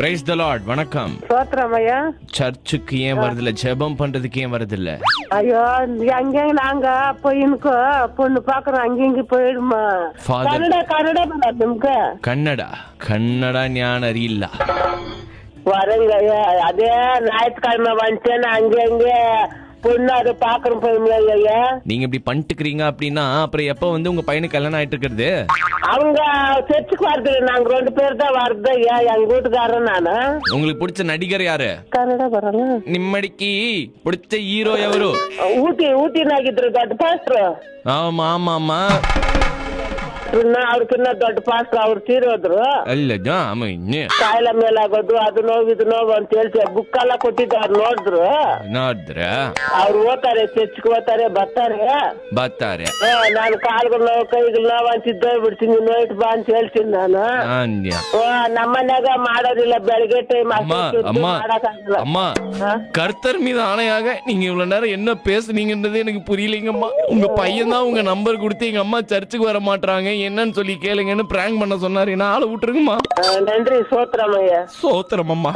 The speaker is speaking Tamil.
Praise the Lord. வணக்கம். சோத்திரம் ஐயா. சர்ச்சுக்கு ஏன் வருதில்ல? ஜெபம் பண்றதுக்கு ஏன் வருதில்ல? ஐயோ அங்கே நாங்க போயினுக்கோ பொண்ணு பாக்குறோம், அங்கங்க போயிடுமா. கன்னட ನಿಮ್ಗೆ ಕನ್ನಡ ஞான அறியிಲ್ಲ வரங்க ஐயா. அதே ஞாயிற்றுக்கிழமை வந்துட்டேன்னு அங்கே பொண்ணு அதை பாக்குறோம் போயிருந்தேன் ஐயா. நீங்க இப்படி பண்ணிட்டுக்கிறீங்க அப்படின்னா அப்புறம் எப்ப வந்து உங்க பையனுக்கு கல்யாணம் ஆயிட்டு இருக்கிறது? அவங்க சர்ச்சுக்கு வருது, நாங்க 2 பேர் தான் வருது ஐயா. எங்க வீட்டுக்காரன் நானு. உங்களுக்கு பிடிச்ச நடிகர் யாரு? ಕನ್ನಡ ಬರಲ್ಲ. ನಿಮ್ಮಡಿಕಿ பிடிச்ச ஹீரோ எவரு? ಊಟಿನಾಗಿದ್ರು ದೊಡ್ಡ ಪಾಸ್ಟ್ರು. ஆமா ஆமா ஆமா. ಅವ್ರಕ್ಕಿನ್ನ ದೊಡ್ಡ ಪಾಸ್ಟ್ರು, ಅವ್ರು ತೀರೋದ್ರು. ಅಲ್ಲ ಕಾಯಿಲೆ ಮೇಲಾಗೋದು, ಅದು ನೋವು ಇದು ನೋವು ಅಂತ ಹೇಳಿ ಬುಕ್ ಎಲ್ಲ ಕೊಟ್ಟಿದ್ದು ಅವ್ರು ನೋಡಿದ್ರು. ಅವ್ರು ಓದ್ತಾರೆ, ಚರ್ಚ್ಗೆ ಓದ್ತಾರೆ, ಬರ್ತಾರೆ. ನಾನು ಕಾಲ್ಗಳು ನೋವು ಕೈಗಳು ನೋವು ಅಂತಿದ್ದ ಬಿಡ್ತೀನಿ, ನೋಯ್ಟ್ ಬಾ ಅಂತ ಹೇಳ್ತೀನಿ ನಾನು. ನಮ್ಮನ್ಯಾಗ ಮಾಡೋದಿಲ್ಲ, ಬೆಳಗ್ಗೆ ಟೈಮ್ அம்மா கர்த்தர் மீது ஆணையாக நீங்க இவ்வளவு நேரம் என்ன பேசுனீங்கன்றது எனக்கு புரியலைங்கம்மா. உங்க பையன் தான் உங்க நம்பர் கொடுத்து எங்க அம்மா சர்ச்சுக்கு வர மாட்டாங்க என்னன்னு சொல்லி கேளுங்கன்னு பிராங்க் பண்ண சொன்னாரு. என்ன ஆளை விட்டுருங்கம்மா. நன்றி. சோத்திரம் ஐயா. சோத்திரம் அம்மா.